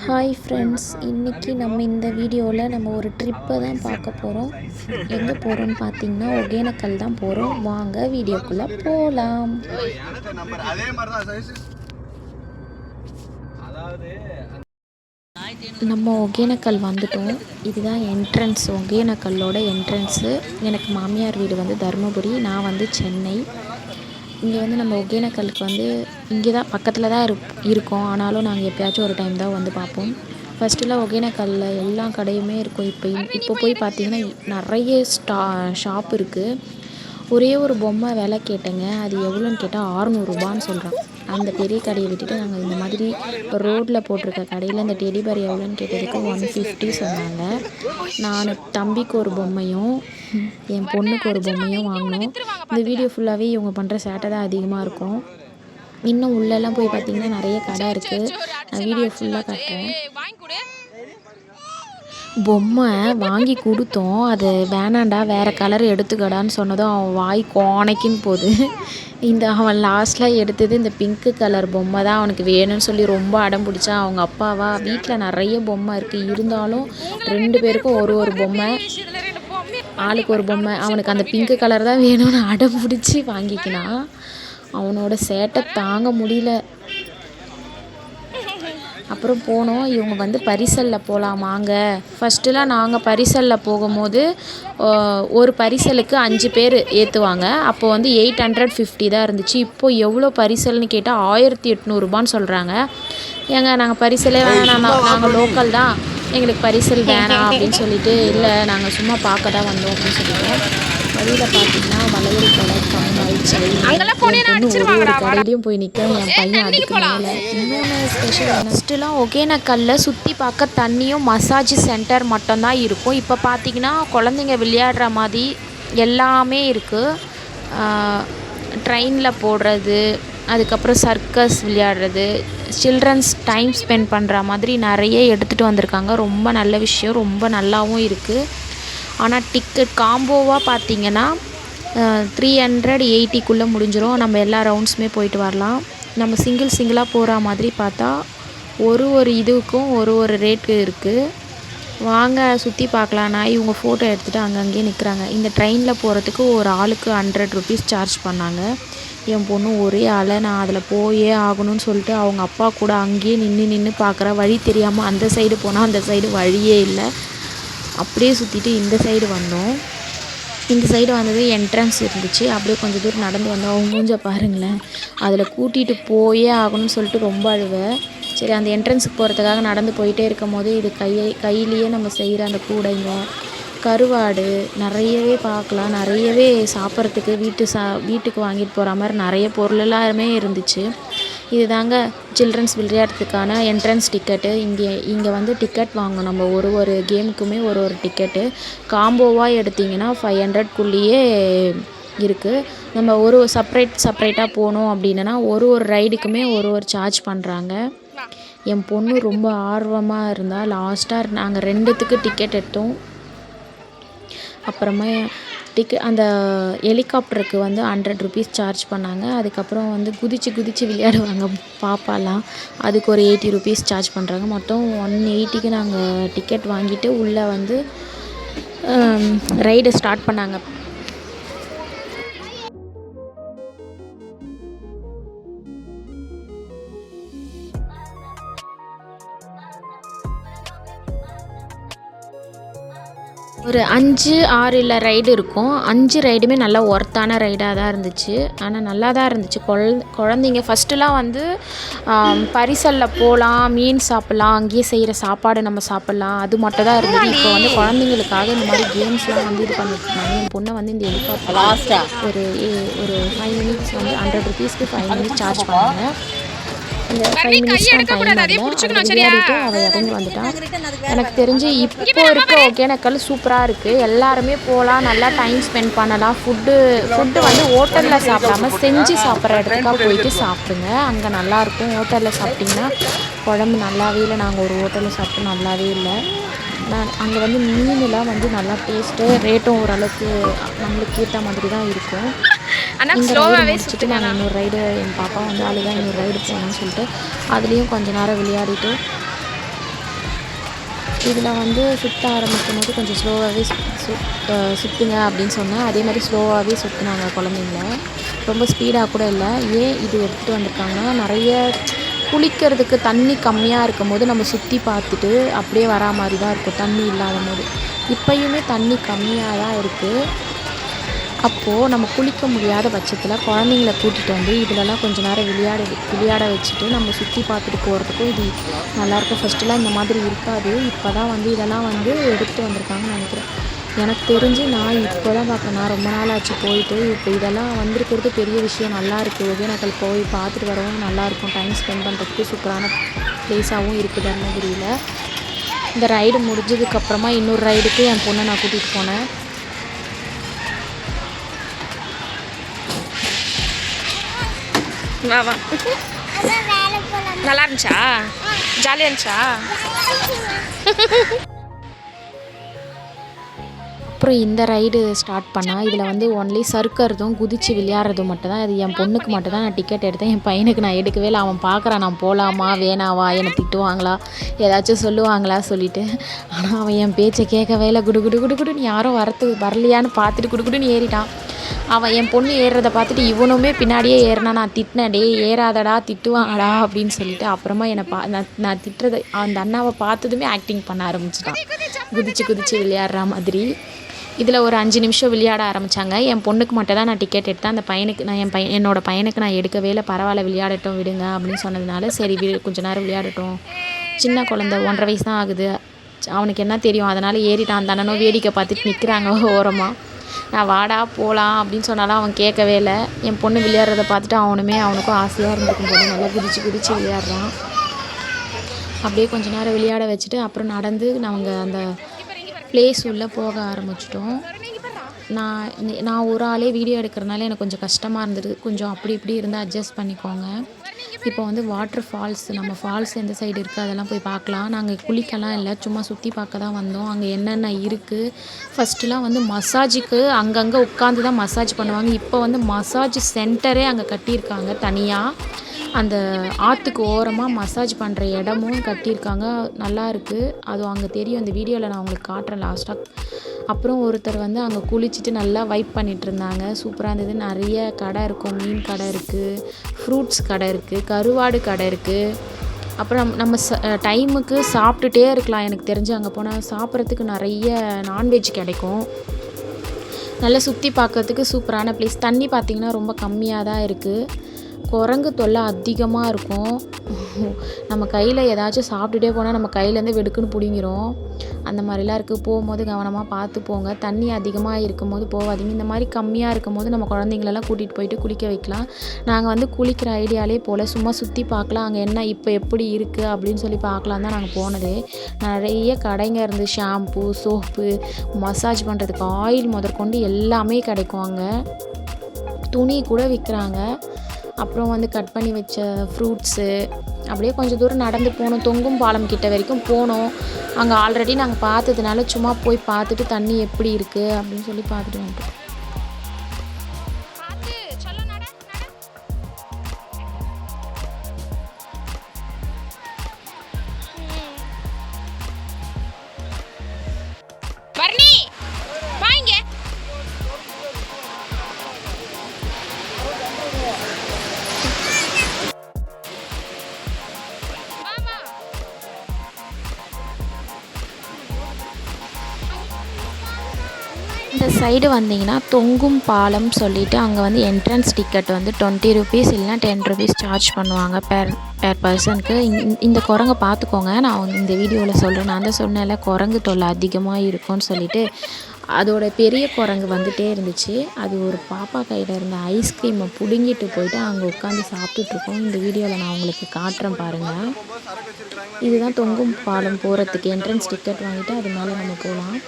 Hi friends, இன்றைக்கி நம்ம இந்த வீடியோவில் நம்ம ஒரு ட்ரிப்பை தான் பார்க்க போகிறோம். எங்கே போகிறோன்னு பார்த்தீங்கன்னா ஒகேனக்கல் தான் போகிறோம். வாங்க வீடியோக்குள்ளே போகலாம். நம்ம ஒகேனக்கல் வந்துட்டோம். இதுதான் என்ட்ரன்ஸ், ஒகேனக்கல்லோட என்ட்ரன்ஸு. எனக்கு மாமியார் வீடு வந்து தருமபுரி, நான் வந்து சென்னை. இங்கே வந்து நம்ம ஒகேனக்கலுக்கு வந்து இங்கே தான் பக்கத்தில் தான் இருக்கோம். ஆனாலும் நாங்கள் எப்போயாச்சும் ஒரு டைம் தான் வந்து பார்ப்போம். ஃபஸ்ட்டுலாம் ஒகேனக்கல்லில் எல்லா கடையுமே இருக்கும். இப்போ போய் பார்த்தீங்கன்னா நிறைய ஷாப் இருக்குது. ஒரே ஒரு பொம்மை விலை கேட்டேங்க. அது எவ்வளோன்னு கேட்டால் 600 ரூபான்னு சொல்கிறான். அந்த பெரிய கடையை விட்டுட்டு நாங்கள் இந்த மாதிரி ரோட்டில் போட்டிருக்க கடையில் இந்த டெடிபர் எவ்வளோன்னு கேட்டதுக்கு 150 சொன்னாங்க. நான் தம்பிக்கு ஒரு பொம்மையும் என் பொண்ணுக்கு ஒரு பொம்மையும் வாங்கினோம். இந்த வீடியோ ஃபுல்லாகவே இவங்க பண்ணுற சேட்டை தான் அதிகமாக இருக்கும். இன்னும் உள்ளெல்லாம் போய் பார்த்திங்கன்னா நிறைய கடை இருக்குது. நான் வீடியோ ஃபுல்லாக காட்டுறேன். பொம்மை வாங்கி கொடுத்தோம். அது வேணாண்டா, வேறு கலர் எடுத்துக்கடான்னு சொன்னதும் அவன் வாய் கோணைக்குன்னு போகுது. அவன் லாஸ்ட்டில் எடுத்தது இந்த பிங்க்கு கலர் பொம்மை தான் அவனுக்கு வேணும்னு சொல்லி ரொம்ப அடம் பிடிச்சான். அவங்க அப்பாவா வீட்டில் நிறைய பொம்மை இருக்குது, இருந்தாலும் 2 பேருக்கும் ஒரு பொம்மை, ஆளுக்கு ஒரு பொம்மை. அவனுக்கு அந்த பிங்க்கு கலர் தான் வேணும்னு அடம் பிடிச்சி வாங்கிக்கினான். அவனோட சேட்டை தாங்க முடியல. அப்புறம் போனோம். இவங்க வந்து பரிசலில் போகலாம் வாங்க. ஃபஸ்ட்டுலாம் நாங்கள் பரிசலில் போகும்போது ஒரு பரிசலுக்கு 5 பேர் ஏற்றுவாங்க. அப்போ வந்து 850 தான் இருந்துச்சு. இப்போது எவ்வளோ பரிசல்னு கேட்டால் 1800 ரூபான்னு சொல்கிறாங்க. ஏங்க நாங்கள் பரிசலே வேணாம், நாங்கள் லோக்கல் தான், எங்களுக்கு பரிசல் வேணாம் அப்படின்னு சொல்லிட்டு, இல்லை நாங்கள் சும்மா பார்க்க தான் வந்தோம் அப்படின்னு சொல்லிட்டோம். வழியில் பார்த்தீங்கன்னா வளையல் கடை, கம்மல், செயின், ஒரு கடையிலையும் போய் நிற்க என் பையன் அதுக்கு மேலே. இன்னொன்று ஸ்பெஷல் ஃபஸ்ட்டுலாம் ஒகேனக்கல்லில் சுற்றி பார்க்க தண்ணியும் மசாஜ் சென்டர் மட்டும்தான் இருக்கும். இப்போ பார்த்தீங்கன்னா குழந்தைங்க விளையாடுற மாதிரி எல்லாமே இருக்குது. ட்ரெயினில் போடுறது, அதுக்கப்புறம் சர்க்கஸ் விளையாடுறது, சில்ட்ரன்ஸ் டைம் ஸ்பெண்ட் பண்ணுற மாதிரி நிறைய எடுத்துகிட்டு வந்திருக்காங்க. ரொம்ப நல்ல விஷயம், ரொம்ப நல்லாவும் இருக்குது. ஆனால் டிக்கெட் காம்போவாக பார்த்தீங்கன்னா 380க்குள்ளே முடிஞ்சிடும். நம்ம எல்லா ரவுண்ட்ஸுமே போயிட்டு வரலாம். நம்ம சிங்கிளாக போகிற மாதிரி பார்த்தா ஒரு இதுக்கும் ஒரு ரேட்டு இருக்குது. வாங்க சுற்றி பார்க்கலான்னா இவங்க ஃபோட்டோ எடுத்துகிட்டு அங்கங்கேயே நிற்கிறாங்க. இந்த ட்ரெயினில் போகிறதுக்கு ஒரு ஆளுக்கு 100 ருபீஸ் சார்ஜ் பண்ணாங்க. என் பொண்ணு ஒரே ஆளை, நான் அதில் போயே ஆகணும்னு சொல்லிட்டு அவங்க அப்பா கூட அங்கேயே நின்று பார்க்குற. வழி தெரியாமல் அந்த சைடு போனால் அந்த சைடு வழியே இல்லை. அப்படியே சுற்றிட்டு இந்த சைடு வந்தோம். இந்த சைடு வந்தது என்ட்ரன்ஸ் இருந்துச்சு. அப்படியே கொஞ்சம் தூரம் நடந்து வந்தோம். அவங்க மூஞ்ச பாருங்களேன், அதில் கூட்டிகிட்டு போயே ஆகணும்னு சொல்லிட்டு ரொம்ப அழுவேன். சரி, அந்த என்ட்ரன்ஸுக்கு போகிறதுக்காக நடந்து போயிட்டே இருக்கும் போது இது கையிலேயே நம்ம செய்கிற அந்த கூடைங்க, கருவாடு நிறையவே பார்க்கலாம். நிறையவே சாப்பிட்றதுக்கு வீட்டுக்கு வாங்கிட்டு போகிற மாதிரி நிறைய பொருள் எல்லாருமே இருந்துச்சு. இது தாங்க சில்ட்ரன்ஸ் விளையாடுறதுக்கான என்ட்ரன்ஸ் டிக்கெட்டு. இங்கே வந்து டிக்கெட் வாங்கணும். நம்ம ஒரு கேமுக்குமே ஒரு டிக்கெட்டு காம்போவாக எடுத்திங்கன்னா 500க்குள்ளேயே இருக்குது. நம்ம செப்பரேட்டாக போகணும் அப்படின்னா ஒரு ரைடுக்குமே ஒரு சார்ஜ் பண்ணுறாங்க. என் பொண்ணு ரொம்ப ஆர்வமாக இருந்தால் லாஸ்ட்டாக நாங்கள் 2த்துக்கு டிக்கெட் எடுத்தோம். அப்புறமா அந்த ஹெலிகாப்டருக்கு வந்து 100 ருபீஸ் சார்ஜ் பண்ணாங்க. அதுக்கப்புறம் வந்து குதிச்சு விளையாடுவாங்க பாப்பாலாம், அதுக்கு ஒரு 80 ருபீஸ் சார்ஜ் பண்ணுறாங்க. மொத்தம் 180க்கு நாங்கள் டிக்கெட் வாங்கிட்டு உள்ளே வந்து ரைடு ஸ்டார்ட் பண்ணாங்க. ஒரு 5-6 ரைடு இருக்கும். 5 ரைடுமே நல்லா ஒர்த்தான ரைடாக தான் இருந்துச்சு. ஆனால் நல்லா தான் இருந்துச்சு. குழந்தைங்க ஃபஸ்ட்டுலாம் வந்து பரிசலில் போகலாம், மீன் சாப்பிட்லாம், அங்கேயே செய்கிற சாப்பாடு நம்ம சாப்பிட்லாம், அது மட்டும் தான் இருந்தது. இப்போ வந்து குழந்தைங்களுக்காக இந்த மாதிரி கேம்ஸ்லாம் வந்து இது பண்ணிட்டுருக்காங்க. என் பொண்ணை வந்து இந்த ஹெலிகாப்டர் ஒரு 5 மினிட்ஸ் வந்து 100 ருபீஸ்க்கு 5 மினிட்ஸ் சார்ஜ் பண்ணாங்க. இந்த 5 மினிட்ஸ் தான் டைம் விளையாடிட்டு அவள் இறங்கி வந்துட்டான். எனக்கு தெரிஞ்சு இப்போ இருக்க ஒகேனக்கல் சூப்பராக இருக்குது. எல்லாருமே போகலாம், நல்லா டைம் ஸ்பெண்ட் பண்ணலாம். ஃபுட்டு வந்து ஹோட்டலில் சாப்பிடாம செஞ்சு சாப்பிட்ற இடத்துக்காக போயிட்டு சாப்பிடுங்க. அங்கே நல்லாயிருக்கும். ஹோட்டலில் சாப்பிட்டிங்கன்னா குழம்பு நல்லாவே இல்லை. நாங்கள் ஒரு ஹோட்டலில் சாப்பிட்டு நல்லாவே இல்லை. அங்கே வந்து மீனெலாம் வந்து நல்லா டேஸ்ட்டு, ரேட்டும் ஓரளவுக்கு நம்மளுக்கு ஏற்ற மாதிரி தான் இருக்கும். இந்த ரைடு முடிச்சுட்டு நாங்கள் இன்னொரு ரைடு, என் பாப்பா வந்து அழுதான், இன்னொரு ரைடு போகணும்னு சொல்லிட்டு அதுலேயும் கொஞ்சம் நேரம் விளையாடிட்டு இதில் வந்து சுற்ற ஆரம்பிக்கும் போது கொஞ்சம் ஸ்லோவாகவே சுற்றுங்க அப்படின்னு சொன்னேன். அதே மாதிரி ஸ்லோவாகவே சுற்றுனாங்க குழந்தைங்கள. ரொம்ப ஸ்பீடாக கூட இல்லை. ஏன் இது எடுத்துகிட்டு வந்திருக்காங்கன்னா, நிறைய குளிக்கிறதுக்கு தண்ணி கம்மியாக இருக்கும் போது நம்ம சுற்றி பார்த்துட்டு அப்படியே வரா மாதிரி தான் இருக்கும் தண்ணி இல்லாத போது. இப்போயுமே தண்ணி கம்மியாக தான் இருக்குது. அப்போது நம்ம குளிக்க முடியாத பட்சத்தில் குழந்தைங்கள கூட்டிகிட்டு வந்து இதிலலாம் கொஞ்சம் நேரம் விளையாட வச்சுட்டு நம்ம சுற்றி பார்த்துட்டு போகிறதுக்கும் இது நல்லாயிருக்கும். ஃபஸ்ட்டுலாம் இந்த மாதிரி இருக்காது. இப்போ தான் வந்து இதெல்லாம் வந்து எடுத்துகிட்டு வந்திருக்காங்கன்னு நினைக்கிறேன். எனக்கு தெரிஞ்சு நான் இப்போ தான் பார்க்குறேன். நான் ரொம்ப நாள் ஆச்சு போயிட்டு. இப்போ இதெல்லாம் வந்திருக்கிறது பெரிய விஷயம். நல்லாயிருக்கு. ஒகேனக்கல் போய் பார்த்துட்டு வரவும் நல்லாயிருக்கும். டைம் ஸ்பெண்ட் பண்ணுறதுக்கு சூப்பரான ப்ளேஸாகவும் இருக்குது தர்மபுரியில். இந்த ரைடு முடிஞ்சதுக்கப்புறமா இன்னொரு ரைடுக்கு என் பொண்ணை நான் கூட்டிகிட்டு போனேன். வா வா. நல்லா இருந்துச்சா? ஜாலியாக இருந்துச்சா? அப்புறம் இந்த ரைடு ஸ்டார்ட் பண்ணால் இதில் வந்து ஒன்லி சறுக்கிறதும் குதித்து விளையாடுறதும் மட்டும் தான். அது என் பொண்ணுக்கு மட்டும் தான் நான் டிக்கெட் எடுத்தேன். என் பையனுக்கு நான் எடுக்கவே இல்லை. அவன் பார்க்குறான் நான் போகலாமா வேணாவா, என்னை திட்டுவாங்களா ஏதாச்சும் சொல்லுவாங்களா சொல்லிவிட்டு. ஆனால் அவன் என் பேச்சை கேட்கவே இல்லை. குடுன்னு யாரும் வரலையான்னு பார்த்துட்டு குடுன்னு ஏறிட்டான். அவன் என் பொண்ணு ஏறுறதை பார்த்துட்டு இவனுமே பின்னாடியே ஏறினா. நான் திட்டினேன், டே ஏறாதடா திட்டுவாங்கடா அப்படின்னு சொல்லிட்டு. அப்புறமா என்னை நான் திட்டுறதை அந்த அண்ணாவை பார்த்ததுமே ஆக்டிங் பண்ண ஆரம்பிச்சிட்டான். குதித்து விளையாடுற மாதிரி. இதில் ஒரு 5 நிமிஷம் விளையாட ஆரம்பித்தாங்க. என் பொண்ணுக்கு மட்டும் தான் நான் டிக்கெட் எடுத்தேன். அந்த பையனுக்கு நான் என்னோடய பையனுக்கு நான் எடுக்கவே இல்லை. பரவாயில்ல விளையாடட்டும் விடுங்க அப்படின்னு சொன்னதுனால சரி கொஞ்சம் நேரம் விளையாடட்டும். சின்ன குழந்தை 1.5 வயசு தான் ஆகுது. அவனுக்கு என்ன தெரியும், அதனால் ஏறிட்டான். அந்த அண்ணனும் வேடிக்கை பார்த்துட்டு நிற்கிறாங்க ஓரமாக. நான் வாடா போகலாம் அப்படின்னு சொன்னாலும் அவன் கேட்கவே இல்லை. என் பொண்ணு விளையாடுறத பார்த்துட்டு அவனுக்கும் ஆசையாக இருந்திருக்கும் போது நல்லா குதித்து விளையாடுறான். அப்படியே கொஞ்ச நேரம் விளையாட வச்சுட்டு அப்புறம் நடந்து நாங்கள் அந்த ப்ளேஸ் உள்ளே போக ஆரம்பிச்சிட்டோம். நான் ஒரு ஆளே வீடியோ எடுக்கிறனால எனக்கு கொஞ்சம் கஷ்டமாக இருந்தது. கொஞ்சம் அப்படி இப்படி இருந்தால் அட்ஜஸ்ட் பண்ணிக்கோங்க. இப்போ வந்து வாட்டர் ஃபால்ஸ், நம்ம ஃபால்ஸ் எந்த சைடு இருக்குது அதெல்லாம் போய் பார்க்கலாம். நாங்கள் குளிக்கலாம் இல்லை, சும்மா சுற்றி பார்க்க தான் வந்தோம். அங்கே என்னென்ன இருக்குது. ஃபஸ்ட்டுலாம் வந்து மசாஜுக்கு அங்கங்கே உட்காந்து தான் மசாஜ் பண்ணுவாங்க. இப்போ வந்து மசாஜ் சென்டரே அங்கே கட்டியிருக்காங்க தனியாக. அந்த ஆற்றுக்கு ஓரமாக மசாஜ் பண்ணுற இடமும் கட்டியிருக்காங்க. நல்லா இருக்குது. அதுவும் அங்கே தெரியும். அந்த வீடியோவில் நான் உங்களுக்கு காட்டுறேன் லாஸ்ட்டாக. அப்புறம் ஒருத்தர் வந்து அங்கே குளிச்சுட்டு நல்லா வைப் பண்ணிகிட்டு இருந்தாங்க. சூப்பராக இருந்தது. நிறைய கடை இருக்கும். மீன் கடை இருக்குது, ஃப்ரூட்ஸ் கடை இருக்குது, கருவாடு கடை இருக்குது. அப்புறம் நம்ம டைமுக்கு சாப்பிட்டுட்டே இருக்கலாம். எனக்கு தெரிஞ்சு அங்கே போனால் சாப்பிட்றதுக்கு நிறைய நான்வெஜ் கிடைக்கும். நல்லா சுற்றி பார்க்கறதுக்கு சூப்பரான ப்ளேஸ். தண்ணி பார்த்திங்கன்னா ரொம்ப கம்மியாக தான் இருக்குது. குரங்கு தொல்லை அதிகமாக இருக்கும். நம்ம கையில் ஏதாச்சும் சாப்பிட்டுட்டே போனால் நம்ம கையிலேருந்து வெடுக்குன்னு பிடிங்கிரும். அந்த மாதிரிலாம் இருக்குது. போகும்போது கவனமாக பார்த்து போங்க. தண்ணி அதிகமாக இருக்கும் போது போகாதீங்க. இந்த மாதிரி கம்மியாக இருக்கும் போது நம்ம குழந்தைங்களெல்லாம் கூட்டிகிட்டு போயிட்டு குளிக்க வைக்கலாம். நாங்கள் வந்து குளிக்கிற ஐடியாலே போல் சும்மா சுற்றி பார்க்கலாம், அங்கே என்ன இப்போ எப்படி இருக்குது அப்படின்னு சொல்லி பார்க்கலாம் தான் நாங்கள் போனதே. நிறைய கடைங்க இருந்து ஷாம்பு, சோப்பு, மசாஜ் பண்ணுறதுக்கு ஆயில் முதற்கொண்டு எல்லாமே கிடைக்கும். அங்கே துணி கூட விற்கிறாங்க. அப்புறம் வந்து கட் பண்ணி வச்ச ஃப்ரூட்ஸு. அப்படியே கொஞ்சம் தூரம் நடந்து போனோம். தொங்கும் பாலம் கிட்ட வரைக்கும் போனோம். அங்கே ஆல்ரெடி நாங்கள் பார்த்ததுனால சும்மா போய் பார்த்துட்டு தண்ணி எப்படி இருக்குது அப்படின்னு சொல்லி பார்த்துட்டு வந்துட்டோம். இந்த சைடு வந்தீங்கன்னா தொங்கும் பாலம் சொல்லிவிட்டு அங்கே வந்து என்ட்ரன்ஸ் டிக்கெட் வந்து 20 ரூபீஸ் இல்லைனா 10 ரூபீஸ் சார்ஜ் பண்ணுவாங்க பேர் பர்சனுக்கு. இந்த குரங்கை பார்த்துக்கோங்க. நான் இந்த வீடியோவில் சொல்கிறேன். நான் தான் சொன்னேன்ல குரங்கு தொல்லை அதிகமாக இருக்கும்னு சொல்லிட்டு. அதோட பெரிய குரங்கு வந்துகிட்டே இருந்துச்சு. அது ஒரு பாப்பா கையில் இருந்த ஐஸ்கிரீமை பிடுங்கிட்டு போயிட்டு அங்கே உட்காந்து சாப்பிட்டுட்ருக்கோம். இந்த வீடியோவில் நான் உங்களுக்கு காட்டுறேன் பாருங்கள். இதுதான் தொங்கும் பாலம் போகிறதுக்கு என்ட்ரன்ஸ் டிக்கெட் வாங்கிட்டு அது மேலே நம்ம போகலாம்.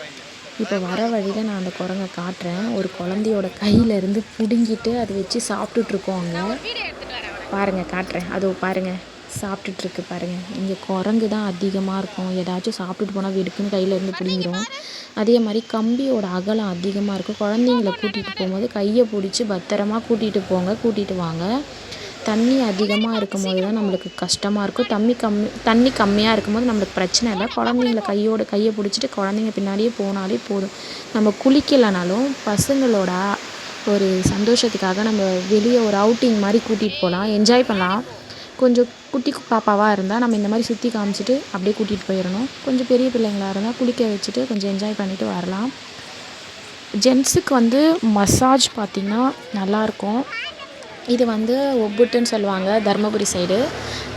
இப்போ வர வழியில் நான் அந்த குரங்கை காட்டுறேன். ஒரு குழந்தையோட கையிலேருந்து பிடுங்கிட்டு அதை வச்சு சாப்பிட்டுட்ருக்கோம். அங்கே பாருங்கள், காட்டுறேன். அதோ பாருங்கள், சாப்பிட்டுட்ருக்கு பாருங்கள். இங்கே குரங்கு தான் அதிகமாக இருக்கும். ஏதாச்சும் சாப்பிட்டுட்டு போனால் வெடுக்குன்னு கையிலேருந்து பிடிங்கிரும். அதே மாதிரி கம்பியோட அகலம் அதிகமாக இருக்கும். குழந்தைங்கள கூட்டிகிட்டு போகும்போது கையை பிடிச்சி பத்திரமா கூட்டிகிட்டு போங்க, கூட்டிகிட்டு வாங்க. தண்ணி அதிகமாக இருக்கும்போது தான் நம்மளுக்கு கஷ்டமாக இருக்கும். தண்ணி கம்மியாக இருக்கும்போது நம்மளுக்கு பிரச்சனை இல்லை. குழந்தைங்கள கையை பிடிச்சிட்டு குழந்தைங்க பின்னாடியே போனாலே போதும். நம்ம குளிக்கலைனாலும் பசங்களோட ஒரு சந்தோஷத்துக்காக நம்ம வெளியே ஒரு அவுட்டிங் மாதிரி கூட்டிகிட்டு போகலாம், என்ஜாய் பண்ணலாம். கொஞ்சம் குட்டி பாப்பாவாக இருந்தால் நம்ம இந்த மாதிரி சுற்றி காமிச்சிட்டு அப்படியே கூட்டிகிட்டு போயிடணும். கொஞ்சம் பெரிய பிள்ளைங்களாக இருந்தால் குளிக்க வச்சுட்டு கொஞ்சம் என்ஜாய் பண்ணிவிட்டு வரலாம். ஜென்ஸுக்கு வந்து மசாஜ் பார்த்திங்கன்னா நல்லாயிருக்கும். இது வந்து ஒப்புட்டுன்னு சொல்லுவாங்க தருமபுரி சைடு.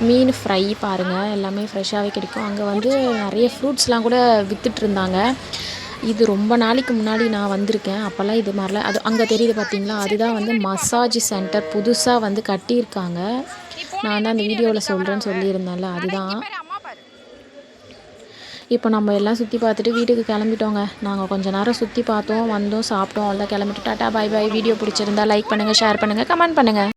மீன் ஃப்ரை பாருங்கள், எல்லாமே ஃப்ரெஷ்ஷாகவே கிடைக்கும். அங்கே வந்து நிறைய ஃப்ரூட்ஸ்லாம் கூட விற்றுட்ருந்தாங்க. இது ரொம்ப நாளைக்கு முன்னாடி நான் வந்திருக்கேன். அப்போல்லாம் இது மாதிரிலாம் அது அங்கே தெரியுது பார்த்தீங்களா, அதுதான் வந்து மசாஜ் சென்டர் புதுசாக வந்து கட்டியிருக்காங்க. நான் தான் அந்த வீடியோவில் சொல்கிறேன்னு சொல்லியிருந்தேன்ல, அதுதான். இப்போ நம்ம எல்லாம் சுற்றி பார்த்துட்டு வீட்டுக்கு கிளம்பிட்டோங்க. நாங்கள் கொஞ்சம் நேரம் சுற்றி பார்த்தோம், வந்தோம், சாப்பிட்டோம், அவ்வளோதான் கிளம்பிட்டு டாட்டா பாய் பாய். வீடியோ பிடிச்சிருந்தா லைக் பண்ணுங்கள், ஷேர் பண்ணுங்கள், கமெண்ட் பண்ணுங்கள்.